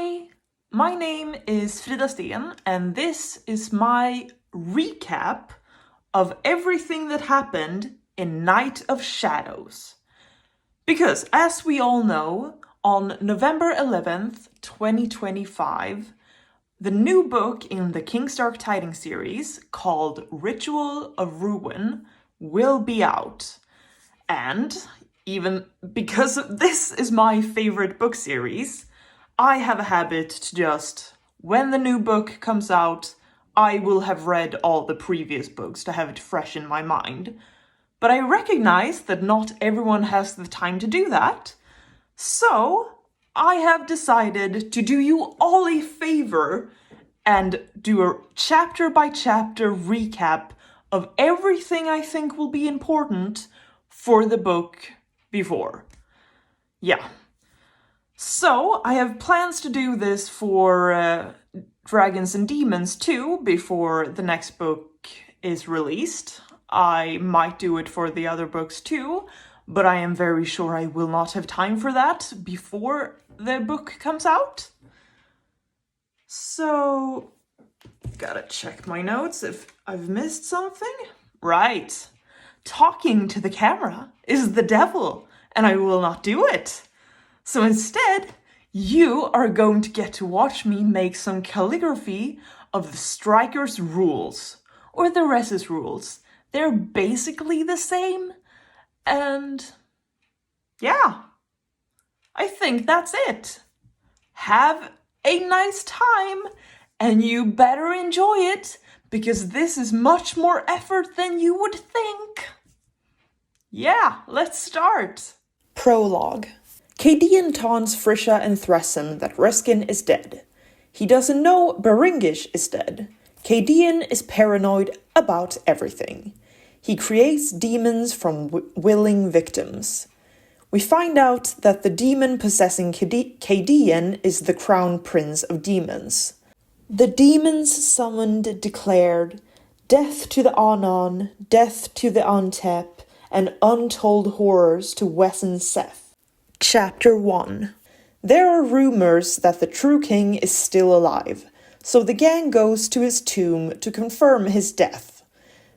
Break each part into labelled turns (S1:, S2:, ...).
S1: Hi, my name is Frida Sten, and this is my recap of everything that happened in Night of Shadows. Because, as we all know, on November 11th, 2025, the new book in the Kingstark Tidings series, called Ritual of Ruin, will be out. And, even because this is my favorite book series, I have a habit to just, when the new book comes out, I will have read all the previous books to have it fresh in my mind. But I recognize that not everyone has the time to do that. So I have decided to do you all a favor and do a chapter by chapter recap of everything I think will be important for the book before. Yeah. So, I have plans to do this for Dragons and Demons too, before the next book is released. I might do it for the other books too, but I am very sure I will not have time for that before the book comes out. So, gotta check my notes if I've missed something. Right. Talking to the camera is the devil, and I will not do it. So instead, you are going to get to watch me make some calligraphy of the Striker's rules, or the Res's rules. They're basically the same, and yeah, I think that's it. Have a nice time, and you better enjoy it, because this is much more effort than you would think. Yeah, let's start. Prologue. Cadian taunts Frisha and Thressen that Reskin is dead. He doesn't know Beringish is dead. Cadian is paranoid about everything. He creates demons from willing victims. We find out that the demon possessing Cadian is the Crown Prince of Demons. The demons summoned declared, "Death to the Anon, death to the Antep, and untold horrors to Wesen Seth." Chapter 1. There are rumors that the true king is still alive, so the gang goes to his tomb to confirm his death.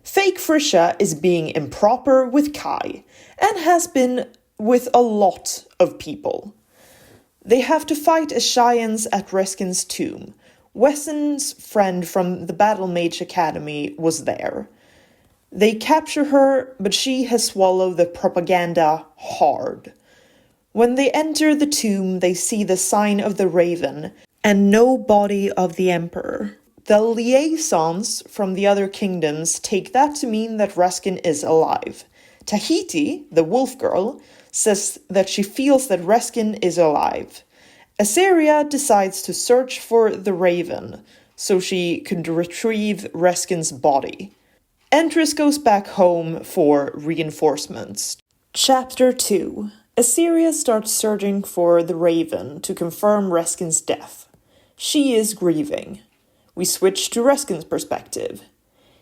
S1: Fake Frisha is being improper with Kai, and has been with a lot of people. They have to fight Ashians at Reskin's tomb. Wesen's friend from the Battle Mage Academy was there. They capture her, but she has swallowed the propaganda hard. When they enter the tomb, they see the sign of the raven and no body of the emperor. The liaisons from the other kingdoms take that to mean that Reskin is alive. Tahiti, the wolf girl, says that she feels that Reskin is alive. Aseria decides to search for the raven, so she can retrieve Reskin's body. Entris goes back home for reinforcements. Chapter 2. Aseria starts searching for the raven to confirm Reskin's death. She is grieving. We switch to Reskin's perspective.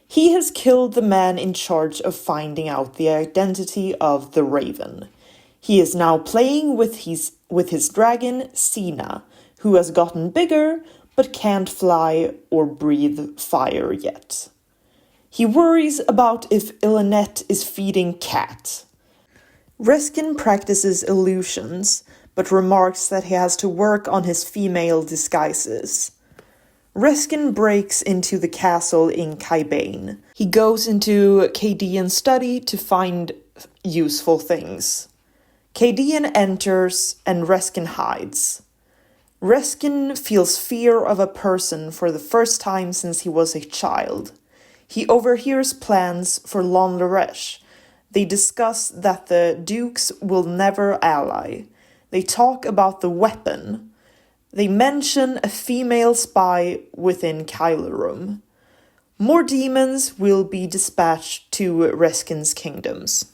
S1: He has killed the man in charge of finding out the identity of the raven. He is now playing with his dragon, Sina, who has gotten bigger but can't fly or breathe fire yet. He worries about if Ilanette is feeding Cat. Reskin practices illusions, but remarks that he has to work on his female disguises. Reskin breaks into the castle in Kaibane. He goes into Cadian's study to find useful things. Cadian enters and Reskin hides. Reskin feels fear of a person for the first time since he was a child. He overhears plans for Lon Laresh. They discuss that the dukes will never ally. They talk about the weapon. They mention a female spy within Kylerum. More demons will be dispatched to Reskin's kingdoms.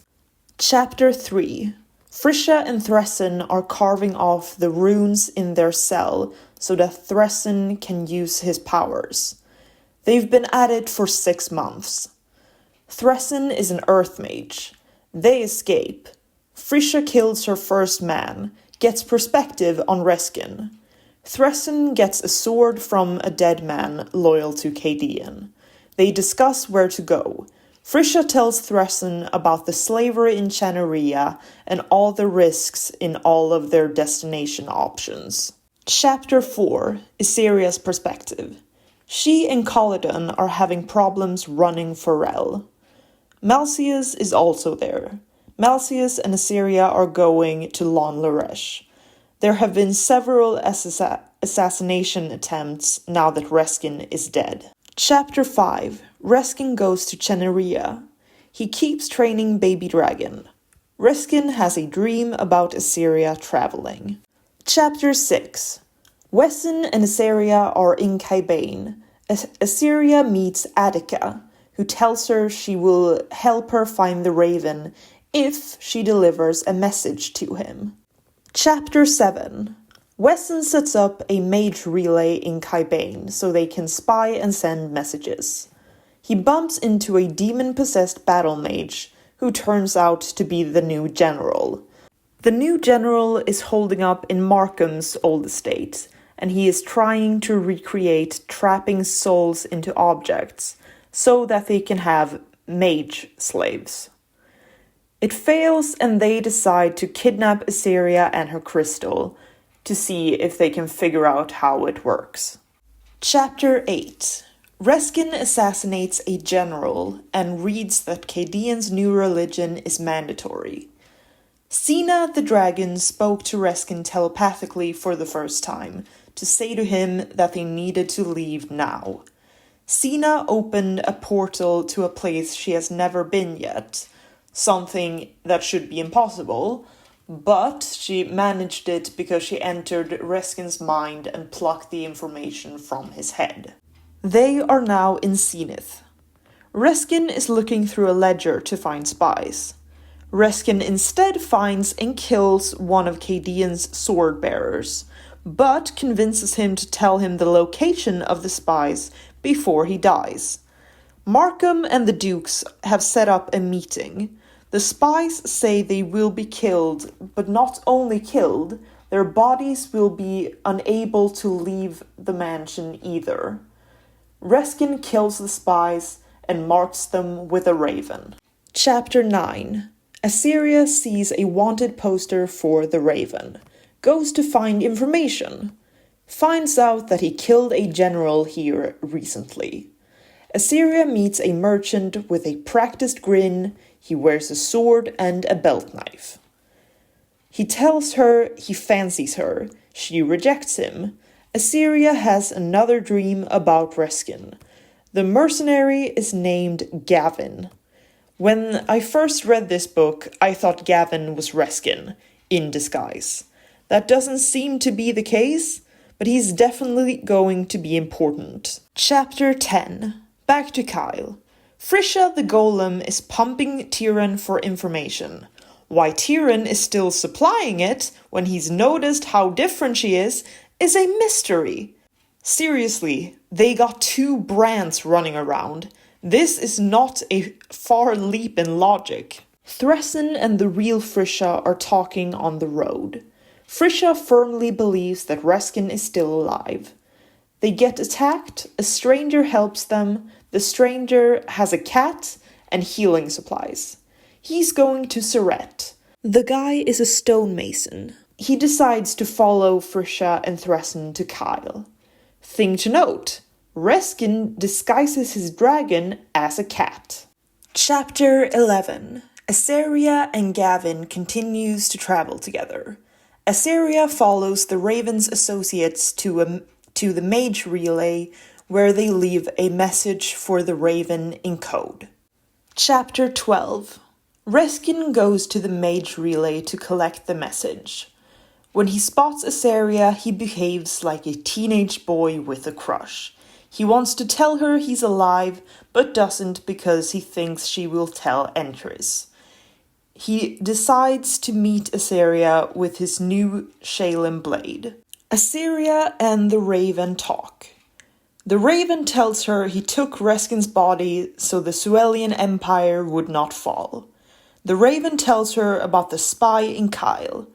S1: Chapter 3. Frisha and Thressen are carving off the runes in their cell so that Thressen can use his powers. They've been at it for 6 months. Thressen is an earth mage. They escape. Frisha kills her first man, gets perspective on Reskin. Thressen gets a sword from a dead man loyal to Cadian. They discuss where to go. Frisha tells Thressen about the slavery in Channeria and all the risks in all of their destination options. Chapter 4, Iseria's perspective. She and Caledon are having problems running Forel. Malseus is also there. Malseus and Iseria are going to Lon Laresh. There have been several assassination attempts now that Reskin is dead. Chapter 5. Reskin goes to Channeria. He keeps training Baby Dragon. Reskin has a dream about Iseria traveling. Chapter 6. Wesson and Iseria are in Kybane. Iseria meets Attica, who tells her she will help her find the Raven if she delivers a message to him. Chapter 7. Wesson sets up a mage relay in Kybane so they can spy and send messages. He bumps into a demon-possessed battle mage who turns out to be the new general. The new general is holding up in Markham's old estate, and he is trying to recreate trapping souls into objects so that they can have mage slaves. It fails, and they decide to kidnap Iseria and her crystal to see if they can figure out how it works. Chapter 8. Reskin assassinates a general and reads that Cadian's new religion is mandatory. Sina the dragon spoke to Reskin telepathically for the first time to say to him that they needed to leave now. Sina opened a portal to a place she has never been yet, something that should be impossible, but she managed it because she entered Reskin's mind and plucked the information from his head. They are now in Zenith. Reskin is looking through a ledger to find spies. Reskin instead finds and kills one of Cadian's sword bearers, but convinces him to tell him the location of the spies before he dies. Markham and the Dukes have set up a meeting. The spies say they will be killed, but not only killed, their bodies will be unable to leave the mansion either. Reskin kills the spies and marks them with a raven. Chapter 9. Iseria sees a wanted poster for the Raven. Goes to find information. Finds out that he killed a general here recently. Iseria meets a merchant with a practiced grin. He wears a sword and a belt knife. He tells her he fancies her. She rejects him. Iseria has another dream about Reskin. The mercenary is named Gavin. When I first read this book, I thought Gavin was Reskin, in disguise. That doesn't seem to be the case, but he's definitely going to be important. Chapter 10. Back to Kyle. Frisha the Golem is pumping Tyrion for information. Why Tyrion is still supplying it when he's noticed how different she is a mystery. Seriously, they got two brands running around. This is not a far leap in logic. Thressen and the real Frisha are talking on the road. Frisha firmly believes that Reskin is still alive. They get attacked, a stranger helps them, the stranger has a cat and healing supplies. He's going to Surette. The guy is a stonemason. He decides to follow Frisha and Thressen to Kyle. Thing to note, Reskin disguises his dragon as a cat. Chapter 11. Iseria and Gavin continues to travel together. Iseria follows the Raven's associates to the Mage Relay, where they leave a message for the Raven in code. Chapter 12. Reskin goes to the Mage Relay to collect the message. When he spots Iseria, he behaves like a teenage boy with a crush. He wants to tell her he's alive, but doesn't because he thinks she will tell Entris. He decides to meet Iseria with his new Shalem blade. Iseria and the Raven talk. The Raven tells her he took Reskin's body so the Suelian Empire would not fall. The Raven tells her about the spy in Kyle.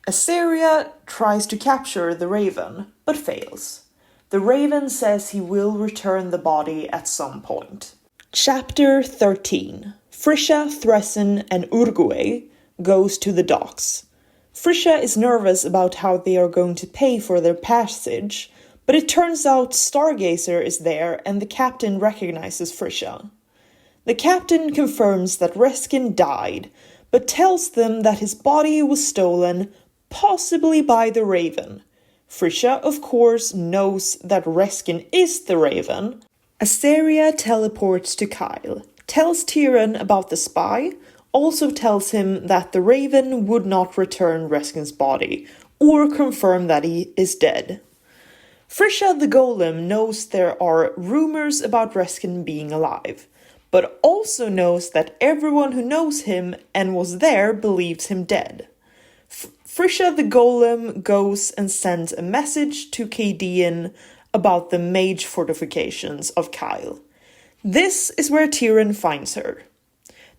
S1: Asteria tries to capture the Raven, but fails. The Raven says he will return the body at some point. Chapter 13. Friscia, Thressen, and Urguay goes to the docks. Friscia is nervous about how they are going to pay for their passage, but it turns out Stargazer is there and the captain recognizes Friscia. The captain confirms that Reskin died, but tells them that his body was stolen, possibly by the Raven. Friscia, of course, knows that Reskin is the Raven. Asteria teleports to Kyle, tells Tyrion about the spy, also tells him that the Raven would not return Reskin's body, or confirm that he is dead. Friscia the Golem knows there are rumors about Reskin being alive, but also knows that everyone who knows him and was there believes him dead. Friscia the Golem goes and sends a message to Caedian about the mage fortifications of Kyle. This is where Tyrion finds her.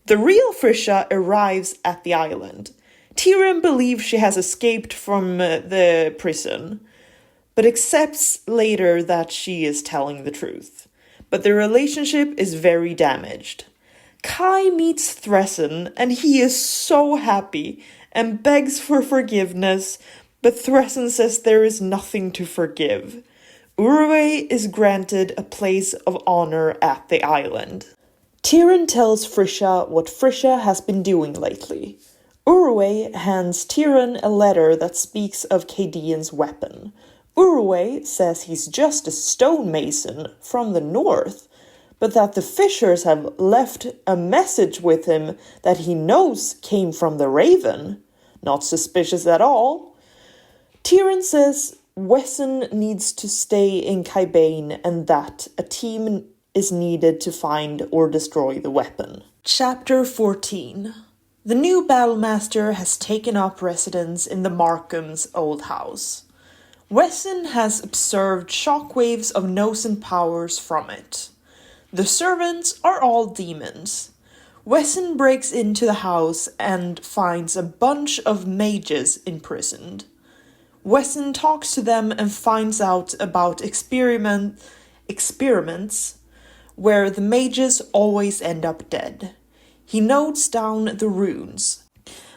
S1: The real Friscia arrives at the island. Tyrion believes she has escaped from the prison, but accepts later that she is telling the truth. But the relationship is very damaged. Kai meets Thressen and he is so happy and begs for forgiveness, but Thressen says there is nothing to forgive. Urwe is granted a place of honor at the island. Tyrion tells Friscia what Friscia has been doing lately. Urwe hands Tyrion a letter that speaks of Caedian's weapon. Urwe says he's just a stonemason from the north, but that the Fishers have left a message with him that he knows came from the Raven. Not suspicious at all. Tyrion says Wesson needs to stay in Kybane and that a team is needed to find or destroy the weapon. Chapter 14. The new Battlemaster has taken up residence in the Markham's old house. Wesson has observed shockwaves of Nosen powers from it. The servants are all demons. Wesson breaks into the house and finds a bunch of mages imprisoned. Wesson talks to them and finds out about experiments where the mages always end up dead. He notes down the runes.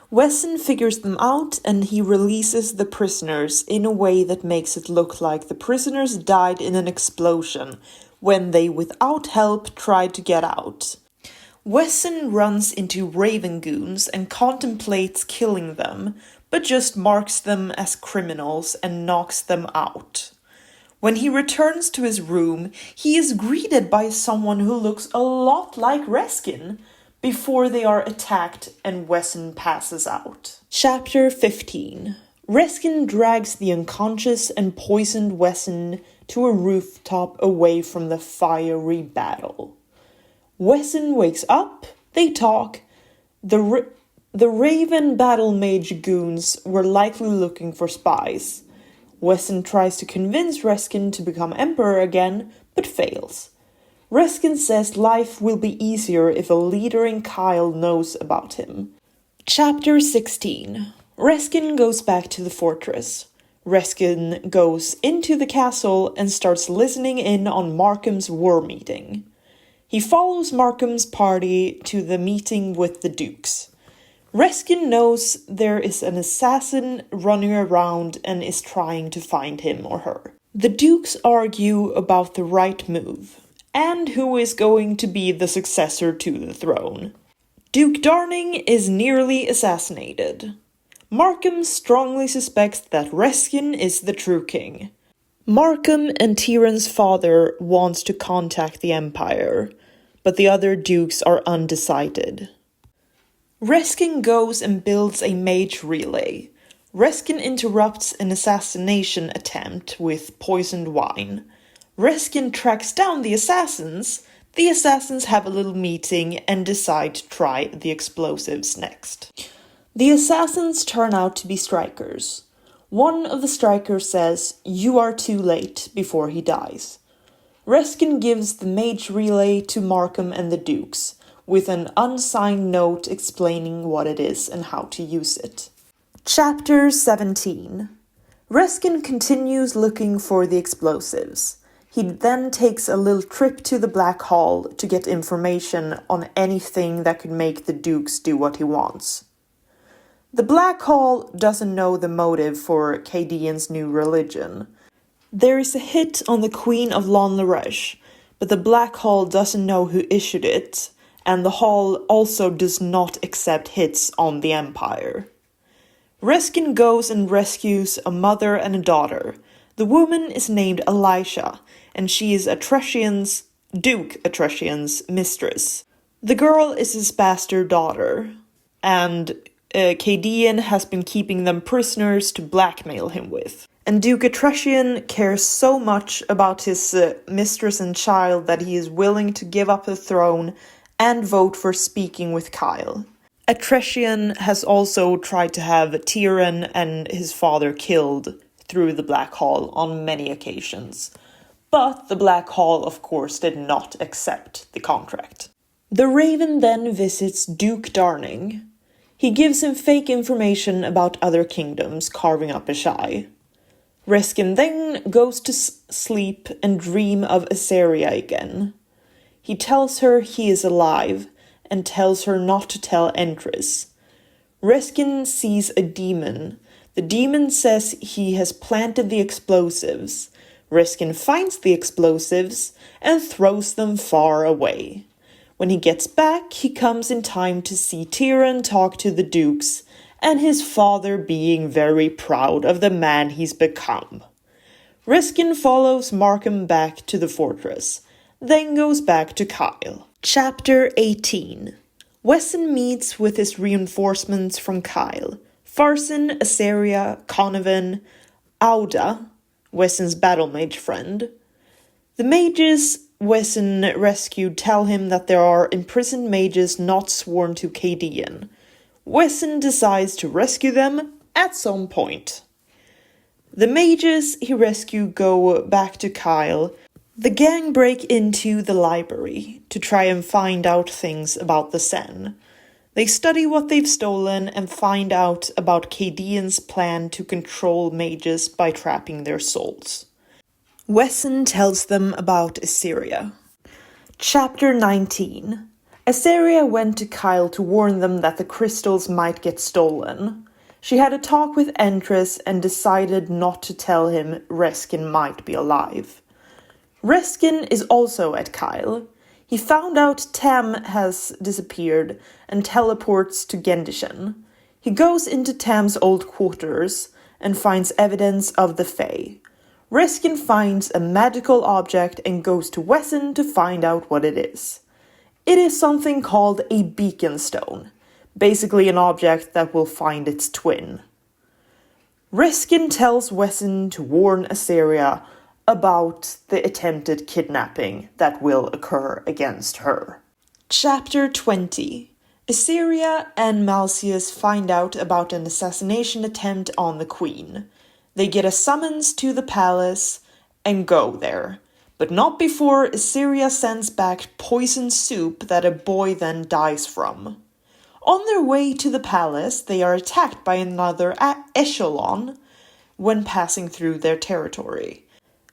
S1: Wesson figures them out and he releases the prisoners in a way that makes it look like the prisoners died in an explosion when they without help tried to get out. Wesson runs into Raven goons and contemplates killing them, but just marks them as criminals and knocks them out. When he returns to his room, he is greeted by someone who looks a lot like Reskin, before they are attacked and Wesson passes out. Chapter 15. Reskin drags the unconscious and poisoned Wesson to a rooftop away from the fiery battle. Wesson wakes up, they talk. The Raven battle mage goons were likely looking for spies. Wesson tries to convince Reskin to become emperor again, but fails. Reskin says life will be easier if a leader in Kyle knows about him. Chapter 16. Reskin goes back to the fortress. Reskin goes into the castle and starts listening in on Markham's war meeting. He follows Markham's party to the meeting with the dukes. Reskin knows there is an assassin running around and is trying to find him or her. The dukes argue about the right move and who is going to be the successor to the throne. Duke Darning is nearly assassinated. Markham strongly suspects that Reskin is the true king. Markham and Tyrion's father wants to contact the Empire, but the other dukes are undecided. Reskin goes and builds a mage relay. Reskin interrupts an assassination attempt with poisoned wine. Reskin tracks down the assassins. The assassins have a little meeting and decide to try the explosives next. The assassins turn out to be strikers. One of the strikers says, "You are too late," before he dies. Reskin gives the mage relay to Markham and the dukes, with an unsigned note explaining what it is and how to use it. Chapter 17. Reskin continues looking for the explosives. He then takes a little trip to the Black Hall to get information on anything that could make the Dukes do what he wants. The Black Hall doesn't know the motive for Cadian's new religion. There is a hit on the Queen of Lon Laresh, but the Black Hall doesn't know who issued it, and the Hall also does not accept hits on the Empire. Reskin goes and rescues a mother and a daughter. The woman is named Elisha, and she is Duke Atretion's mistress. The girl is his bastard daughter, and Cadian has been keeping them prisoners to blackmail him with. And Duke Atretion cares so much about his mistress and child that he is willing to give up the throne and vote for speaking with Kyle. Atretion has also tried to have Tyrion and his father killed through the Black Hall on many occasions. But the Black Hall, of course, did not accept the contract. The Raven then visits Duke Darning. He gives him fake information about other kingdoms carving up Asshai. Reskin then goes to sleep and dream of Aseria again. He tells her he is alive and tells her not to tell Entris. Reskin sees a demon. The demon says he has planted the explosives. Reskin finds the explosives and throws them far away. When he gets back, he comes in time to see Tyrion talk to the Dukes, and his father being very proud of the man he's become. Reskin follows Markham back to the fortress, then goes back to Kyle. Chapter 18. Wesson meets with his reinforcements from Kyle. Farson, Aseria, Conovan, Auda, Wesson's battle mage friend. The mages Wesson rescued tell him that there are imprisoned mages not sworn to Cadian. Wesson decides to rescue them at some point. The mages he rescued go back to Kyle. The gang break into the library to try and find out things about the Sen. They study what they've stolen and find out about Cadian's plan to control mages by trapping their souls. Wesson tells them about Aseria. Chapter 19. Aseria went to Kyle to warn them that the crystals might get stolen. She had a talk with Entris and decided not to tell him Reskin might be alive. Reskin is also at Kyle. He found out Tam has disappeared and teleports to Gendishen. He goes into Tam's old quarters and finds evidence of the Fae. Reskin finds a magical object and goes to Wesson to find out what it is. It is something called a beacon stone, basically an object that will find its twin. Reskin tells Wesson to warn Aseria about the attempted kidnapping that will occur against her. Chapter 20. Aseria and Malseus find out about an assassination attempt on the Queen. They get a summons to the palace and go there, but not before Aseria sends back poison soup that a boy then dies from. On their way to the palace, they are attacked by another echelon when passing through their territory.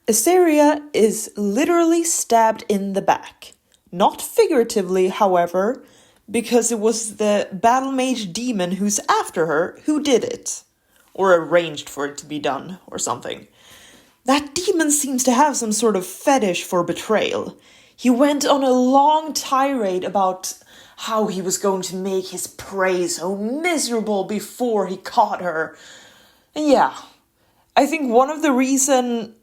S1: Aseria is literally stabbed in the back. Not figuratively, however, because it was the battle mage demon who's after her who did it. Or arranged for it to be done, or something. That demon seems to have some sort of fetish for betrayal. He went on a long tirade about how he was going to make his prey so miserable before he caught her. And yeah, I think one of the reasons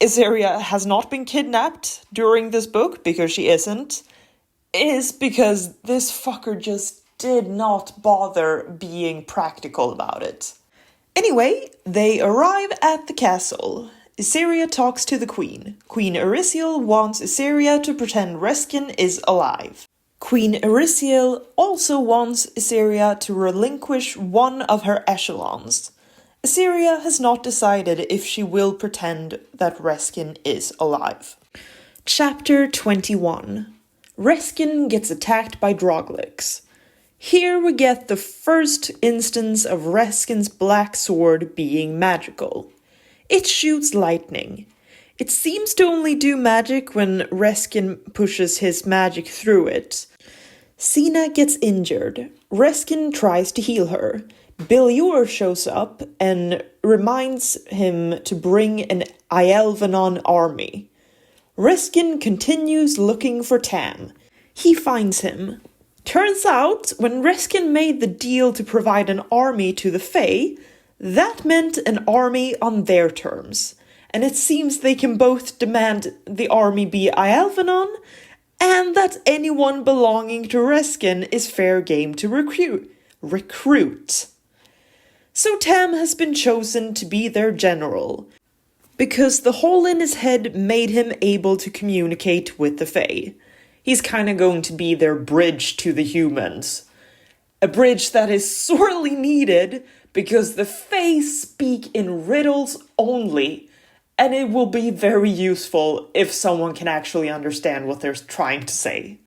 S1: Aseria has not been kidnapped during this book, because she isn't, is because this fucker just did not bother being practical about it. Anyway, they arrive at the castle. Aseria talks to the queen. Queen Erisiel wants Aseria to pretend Reskin is alive. Queen Erisiel also wants Aseria to relinquish one of her echelons. Aseria has not decided if she will pretend that Reskin is alive. Chapter 21. Reskin gets attacked by Droglix. Here we get the first instance of Reskin's black sword being magical. It shoots lightning. It seems to only do magic when Reskin pushes his magic through it. Sina gets injured. Reskin tries to heal her. Belior shows up and reminds him to bring an Ielvanon army. Reskin continues looking for Tam. He finds him. Turns out, when Reskin made the deal to provide an army to the Fae, that meant an army on their terms. And it seems they can both demand the army be Ielvanon, and that anyone belonging to Reskin is fair game to recruit. So Tam has been chosen to be their general, because the hole in his head made him able to communicate with the Fae. He's kind of going to be their bridge to the humans. A bridge that is sorely needed because the Fae speak in riddles only, and it will be very useful if someone can actually understand what they're trying to say.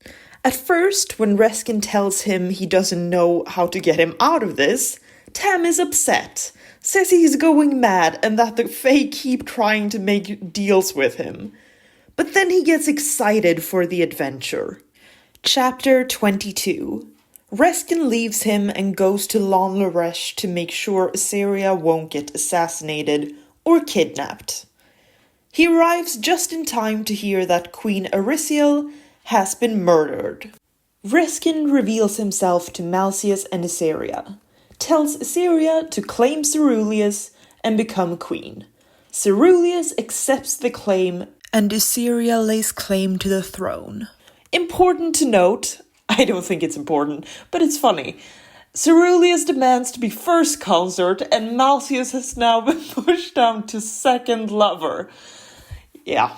S1: At first, when Reskin tells him he doesn't know how to get him out of this, Tam is upset, says he's going mad and that the Fae keep trying to make deals with him. But then he gets excited for the adventure. Chapter 22. Reskin leaves him and goes to Lan Laresh to make sure Assyria won't get assassinated or kidnapped. He arrives just in time to hear that Queen Arisiel has been murdered. Reskin reveals himself to Malseus and Assyria, tells Assyria to claim Ceruleus and become queen. Ceruleus accepts the claim and Assyria lays claim to the throne. Important to note, I don't think it's important, but it's funny. Ceruleus demands to be first consort and Malseus has now been pushed down to second lover. Yeah.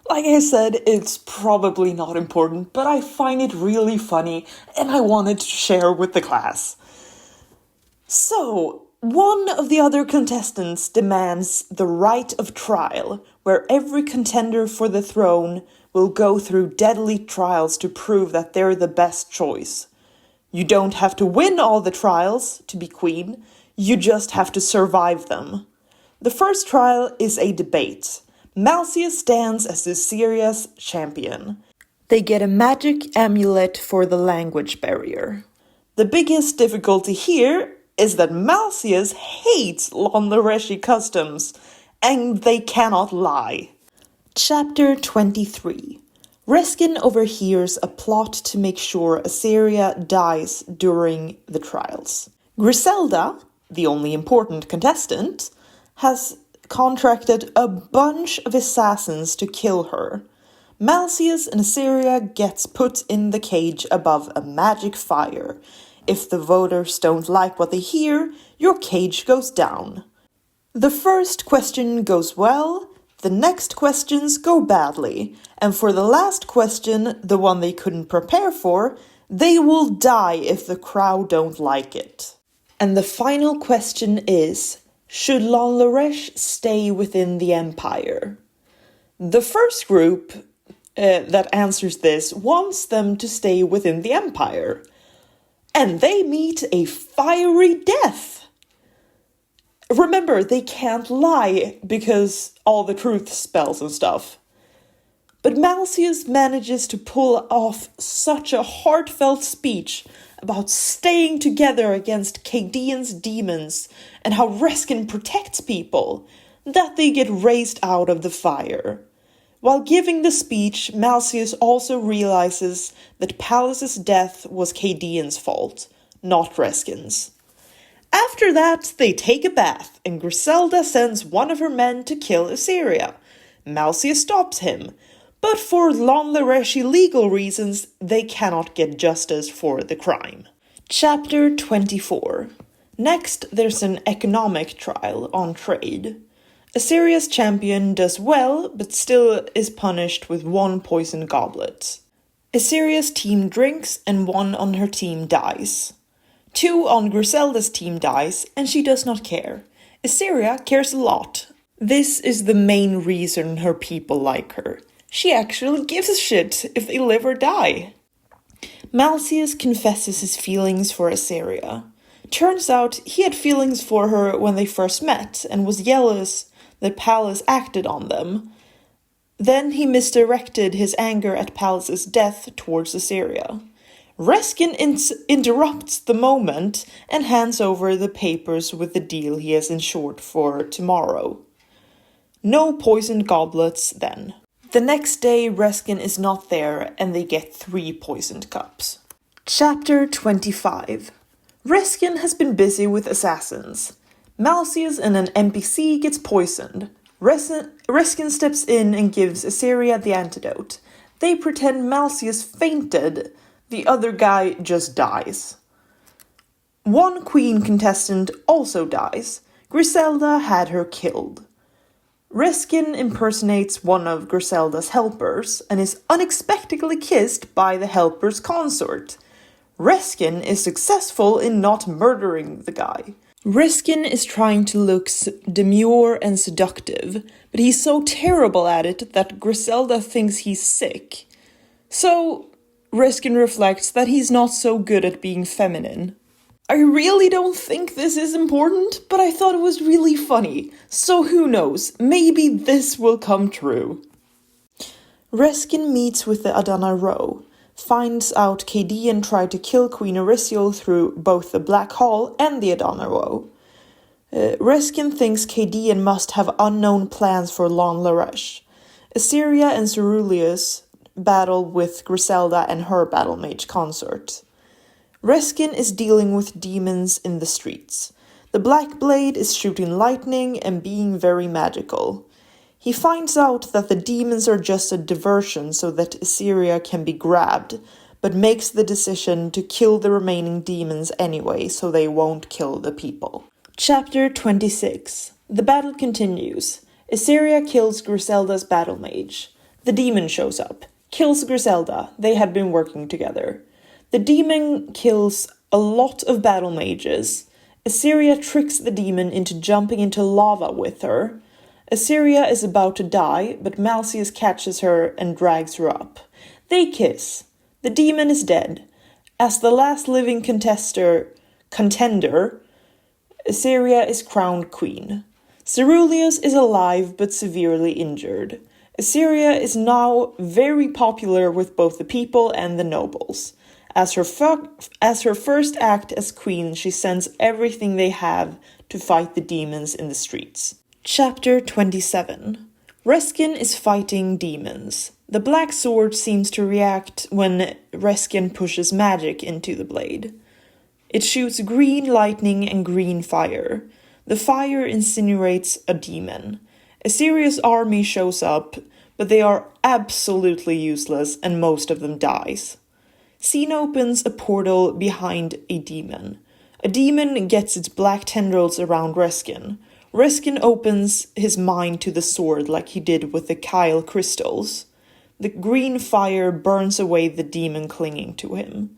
S1: Like I said, it's probably not important, but I find it really funny and I wanted to share with the class. So, one of the other contestants demands the right of trial, where every contender for the throne will go through deadly trials to prove that they're the best choice. You don't have to win all the trials to be queen, you just have to survive them. The first trial is a debate. Malseus stands as Assyria's champion. They get a magic amulet for the language barrier. The biggest difficulty here is that Malseus hates Lan Lareshi customs, and they cannot lie. Chapter 23. Reskin overhears a plot to make sure Assyria dies during the trials. Griselda, the only important contestant, has contracted a bunch of assassins to kill her. Malseus and Assyria gets put in the cage above a magic fire. If the voters don't like what they hear, your cage goes down. The first question goes well, the next questions go badly, and for the last question, the one they couldn't prepare for, they will die if the crowd don't like it. And the final question is, should Lan Laresh stay within the empire? The first group that answers this wants them to stay within the empire. And they meet a fiery death. Remember, they can't lie because all the truth spells and stuff. But Malseus manages to pull off such a heartfelt speech about staying together against Chaldean's demons and how Reskin protects people, that they get raised out of the fire. While giving the speech, Malseus also realizes that Pallas's death was Chaldean's fault, not Reskin's. After that, they take a bath, and Griselda sends one of her men to kill Assyria. Malseus stops him, but for Lan Lareshi legal reasons, they cannot get justice for the crime. Chapter 24. Next, there's an economic trial on trade. Assyria's champion does well, but still is punished with 1 poison goblet. Assyria's team drinks, and 1 on her team dies. 2 on Griselda's team dies, and she does not care. Assyria cares a lot. This is the main reason her people like her. She actually gives a shit if they live or die. Malseus confesses his feelings for Asteria. Turns out he had feelings for her when they first met and was jealous that Pallas acted on them. Then he misdirected his anger at Pallas's death towards Asteria. Reskin interrupts the moment and hands over the papers with the deal he has ensured for tomorrow. No poisoned goblets then. The next day Reskin is not there and they get 3 poisoned cups. Chapter 25. Reskin has been busy with assassins. Malseus and an NPC gets poisoned. Reskin steps in and gives Asteria the antidote. They pretend Malseus fainted. The other guy just dies. One queen contestant also dies. Griselda had her killed. Reskin impersonates one of Griselda's helpers and is unexpectedly kissed by the helper's consort. Reskin is successful in not murdering the guy. Reskin is trying to look demure and seductive, but he's so terrible at it that Griselda thinks he's sick. So, Reskin reflects that he's not so good at being feminine. I really don't think this is important, but I thought it was really funny, so who knows, maybe this will come true. Reskin meets with the Adana Row, finds out Cadian tried to kill Queen Erysiel through both the Black Hall and the Adana Row. Reskin thinks Cadian must have unknown plans for Lan Laresh. Asteria and Ceruleus battle with Griselda and her battle mage consort. Reskin is dealing with demons in the streets. The Black Blade is shooting lightning and being very magical. He finds out that the demons are just a diversion so that Asteria can be grabbed, but makes the decision to kill the remaining demons anyway so they won't kill the people. Chapter 26. The battle continues. Asteria kills Griselda's battle mage. The demon shows up, kills Griselda. They had been working together. The demon kills a lot of battle mages. Asteria tricks the demon into jumping into lava with her. Asteria is about to die, but Malseus catches her and drags her up. They kiss. The demon is dead. As the last living contender, Asteria is crowned queen. Ceruleus is alive but severely injured. Asteria is now very popular with both the people and the nobles. As her first act as queen, she sends everything they have to fight the demons in the streets. Chapter 27. Reskin is fighting demons. The black sword seems to react when Reskin pushes magic into the blade. It shoots green lightning and green fire. The fire incinerates a demon. Asteria's army shows up, but they are absolutely useless and most of them dies. Scene opens a portal behind a demon. A demon gets its black tendrils around Reskin. Reskin opens his mind to the sword like he did with the Kyle crystals. The green fire burns away the demon clinging to him.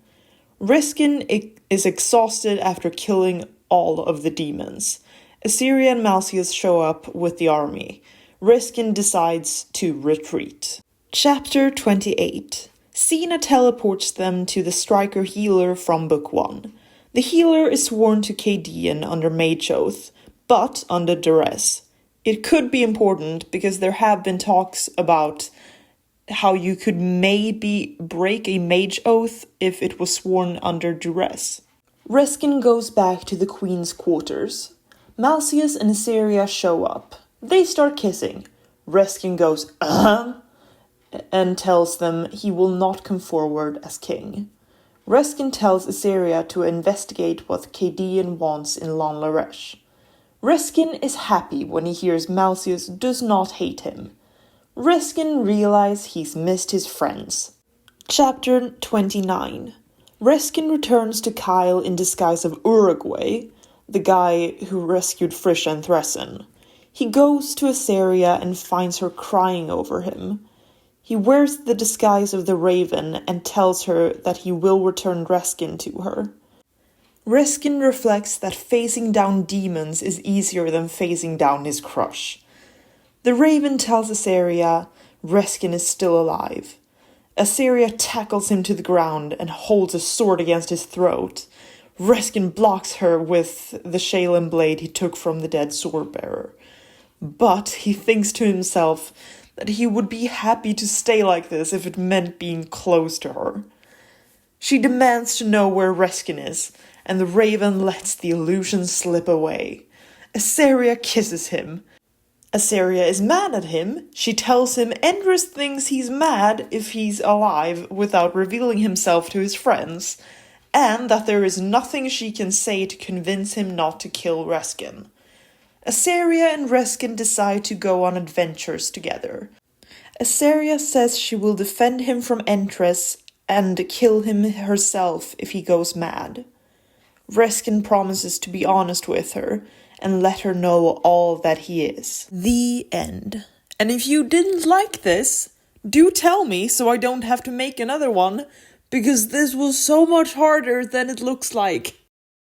S1: Reskin is exhausted after killing all of the demons. Asteria and Malseus show up with the army. Reskin decides to retreat. Chapter 28. Cena teleports them to the striker healer from Book 1. The healer is sworn to Cadian under mage oath, but under duress. It could be important because there have been talks about how you could maybe break a mage oath if it was sworn under duress. Reskin goes back to the queen's quarters. Malseus and Asteria show up. They start kissing. Reskin goes, and tells them he will not come forward as king. Reskin tells Asteria to investigate what Cadian wants in Lan Laresh. Reskin is happy when he hears Malseus does not hate him. Reskin realizes he's missed his friends. Chapter 29. Reskin returns to Kyle in disguise of Uruguay, the guy who rescued Frisha and Thressen. He goes to Asteria and finds her crying over him. He wears the disguise of the Raven and tells her that he will return Reskin to her. Reskin reflects that facing down demons is easier than facing down his crush. The Raven tells Asteria Reskin is still alive. Asteria tackles him to the ground and holds a sword against his throat. Reskin blocks her with the Shaylin blade he took from the dead sword-bearer. But he thinks to himself that he would be happy to stay like this if it meant being close to her. She demands to know where Reskin is, and the raven lets the illusion slip away. Asteria kisses him. Asteria is mad at him. She tells him Endris thinks he's mad if he's alive without revealing himself to his friends, and that there is nothing she can say to convince him not to kill Reskin. Asteria and Reskin decide to go on adventures together. Asteria says she will defend him from Endris and kill him herself if he goes mad. Reskin promises to be honest with her and let her know all that he is. The end. And if you didn't like this, do tell me so I don't have to make another one, because this was so much harder than it looks like.